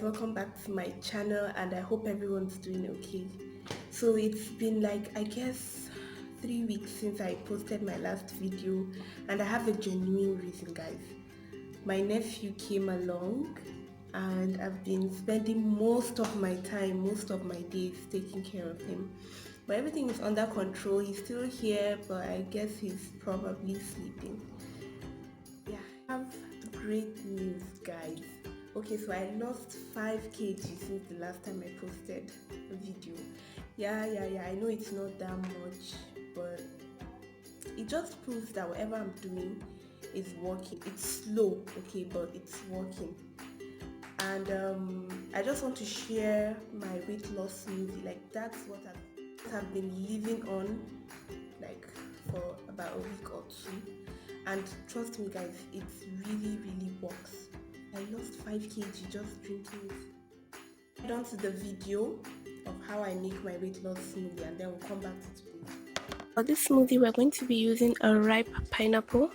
Welcome back to my channel, and I hope everyone's doing okay. So it's been like, I guess, 3 weeks since I posted my last video, and I have a genuine reason, guys. My nephew came along, and I've been spending most of my time, most of my days taking care of him. But everything is under control. He's still here, but I guess he's probably sleeping. Yeah, I have great news, guys. Okay, so I lost 5 kg since the last time I posted a video. Yeah, I know it's not that much, but it just proves that whatever I'm doing is working. It's slow, okay, but it's working. And I just want to share my weight loss smoothie. Like, that's what I've been living on, like, for about a week or two. And trust me, guys, it really works. I lost 5 kg just drinking it. Head on to the video of how I make my weight loss smoothie, and then we'll come back to today. For this smoothie, we're going to be using a ripe pineapple,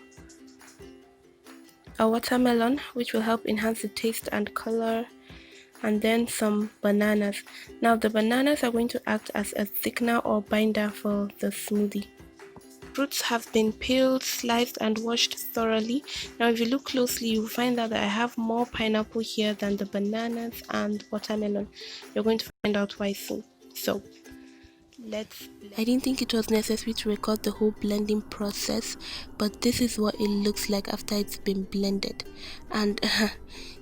a watermelon, which will help enhance the taste and color, and then some bananas. Now the bananas are going to act as a thickener or binder for the smoothie. Fruits have been peeled, sliced, and washed thoroughly. Now if you look closely, you'll find out that I have more pineapple here than the bananas and watermelon. You're going to find out why soon. So I didn't think it was necessary to record the whole blending process, but this is what it looks like after it's been blended, and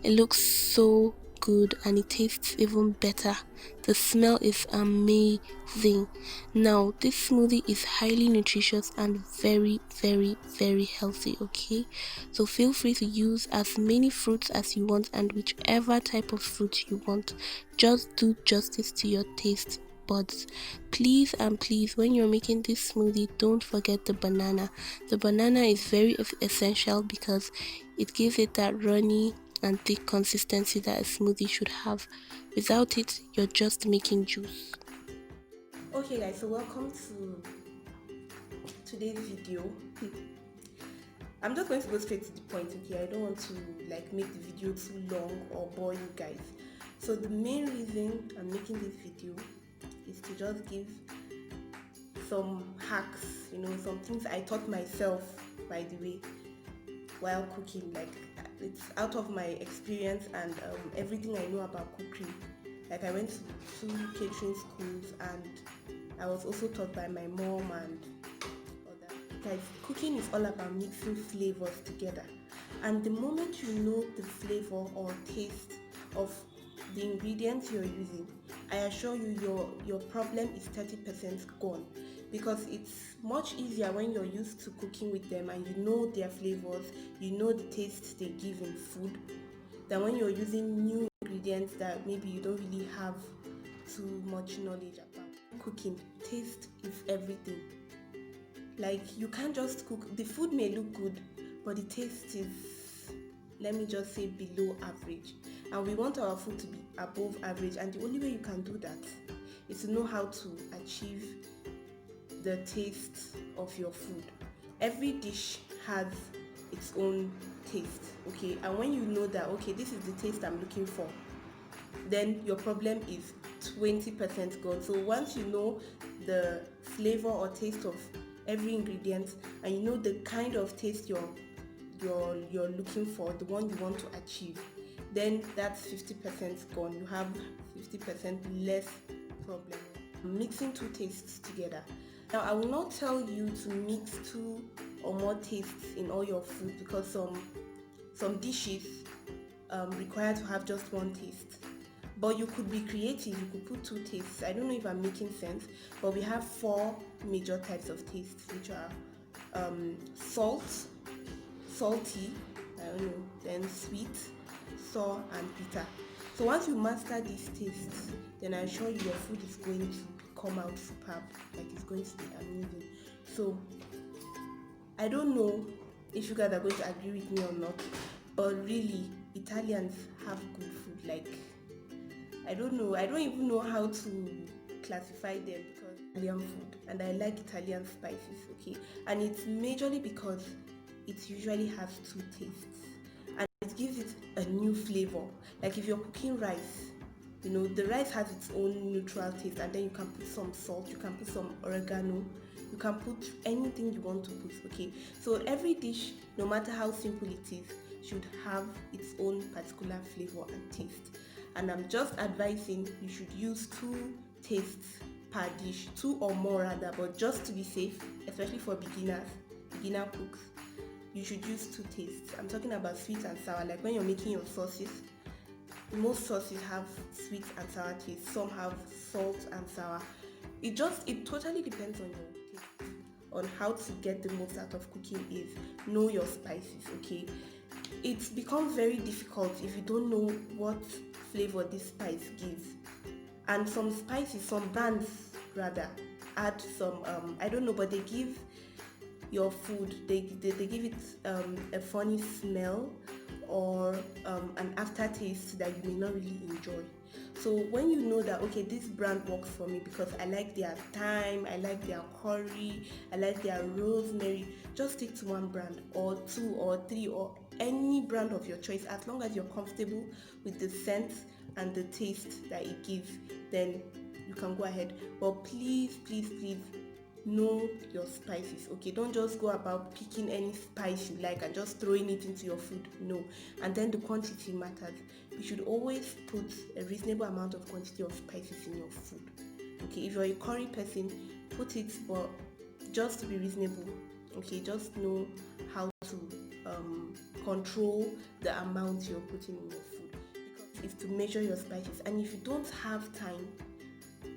it looks so good and it tastes even better. The smell is amazing. Now this smoothie is highly nutritious and very healthy, okay? So feel free to use as many fruits as you want and whichever type of fruit you want. Just do justice to your taste buds. Please and please, when you're making this smoothie, don't forget the banana. The banana is very essential because it gives it that runny and thick consistency that a smoothie should have. Without it, you're just making juice. Okay guys, so welcome to today's video. I'm just going to go straight to the point, okay? I don't want to like make the video too long or bore you guys. So the main reason I'm making this video is to just give some hacks, some things I taught myself, by the way, while cooking. Like, it's out of my experience and everything I know about cooking. Like, I went to 2 catering schools, and I was also taught by my mom and other guys. Cooking is all about mixing flavors together, and the moment you know the flavor or taste of the ingredients you're using, I assure you your problem is 30% gone, because it's much easier when you're used to cooking with them and you know their flavors, you know the tastes they give in food, than when you're using new ingredients that maybe you don't really have too much knowledge about. Cooking, taste is everything. Like, you can't just cook. The food may look good, but the taste is, let me just say, below average. And we want our food to be above average, and the only way you can do that is to know how to achieve the taste of your food. Every dish has its own taste, okay? And when you know that, okay, this is the taste I'm looking for, then your problem is 20% gone. So once you know the flavor or taste of every ingredient, and you know the kind of taste you're looking for, the one you want to achieve, then that's 50% gone. You have 50% less problem. Mixing two tastes together. Now, I will not tell you to mix 2 or more tastes in all your food, because some dishes require to have just one taste. But you could be creative, you could put 2 tastes. I don't know if I'm making sense, but we have 4 major types of tastes, which are salty, I don't know, then sweet, sour, and bitter. So once you master these tastes, then I assure you your food is going to come out superb. Like, it's going to be amazing. So I don't know if you guys are going to agree with me or not, but really, Italians have good food. Like, I don't know, I don't even know how to classify them because Italian food and I like Italian spices, okay? And it's majorly because it usually has two tastes and it gives it a new flavor. Like if you're cooking rice, you know, the rice has its own neutral taste, and then you can put some salt, you can put some oregano, you can put anything you want to put, okay? So every dish, no matter how simple it is, should have its own particular flavor and taste. And I'm just advising you should use two tastes per dish, two or more rather, but just to be safe, especially for beginner cooks, you should use two tastes. I'm talking about sweet and sour. Like when you're making your sauces, most sauces have sweet and sour taste, some have salt and sour. It totally depends on your taste, on how to get the most out of cooking. Is know your spices, okay? It becomes very difficult if you don't know what flavor this spice gives. And some spices, some brands rather, add some I don't know, but they give your food, they give it a funny smell or an aftertaste that you may not really enjoy. So when you know that, okay, this brand works for me because I like their thyme, I like their curry, I like their rosemary, just stick to one brand or two or three or any brand of your choice. As long as you're comfortable with the scent and the taste that it gives, then you can go ahead. But please, please, please know your spices, okay? Don't just go about picking any spice you like and just throwing it into your food. No. And then the quantity matters. You should always put a reasonable amount of quantity of spices in your food, okay? If you're a curry person, put it, but just to be reasonable, okay? Just know how to control the amount you're putting in your food, because it's to measure your spices. And if you don't have time,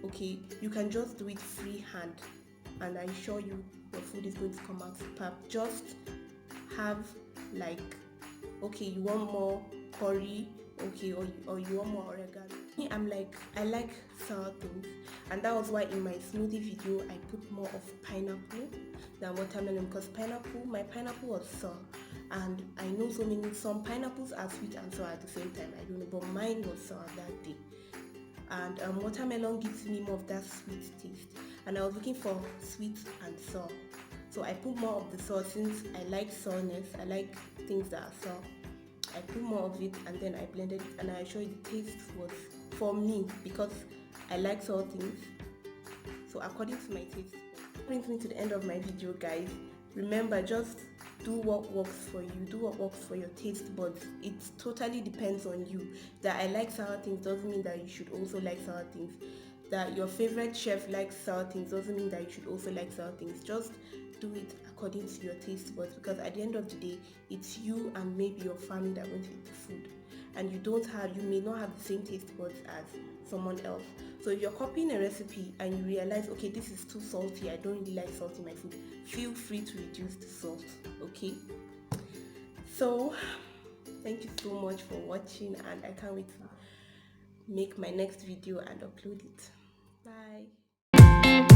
okay, you can just do it freehand, and I assure you your food is going to come out superb. Just have, like, okay, you want more curry, okay, or you want more oregano. Me, I like sour things, and that was why in my smoothie video I put more of pineapple than watermelon, because my pineapple was sour, and I know some pineapples are sweet and sour at the same time, I don't know, but mine was sour that day. And watermelon gives me more of that sweet taste, and I was looking for sweet and sour, so I put more of the sour. Since I like sourness, I like things that are sour, I put more of it, and then I blended it, and I assure you the taste was, for me, because I like sour things, so according to my taste. That brings me to the end of my video, guys. Remember, just do what works for you, do what works for your taste buds. It totally depends on you. That I like sour things doesn't mean that you should also like sour things. That your favorite chef likes sour things doesn't mean that you should also like sour things. Just do it according to your taste buds, because at the end of the day, it's you and maybe your family that want to eat the food, and you may not have the same taste buds as someone else. So if you're copying a recipe and you realize, okay, this is too salty, I don't really like salt in my food, feel free to reduce the salt, okay? So thank you so much for watching, and I can't wait to make my next video and upload it. Bye.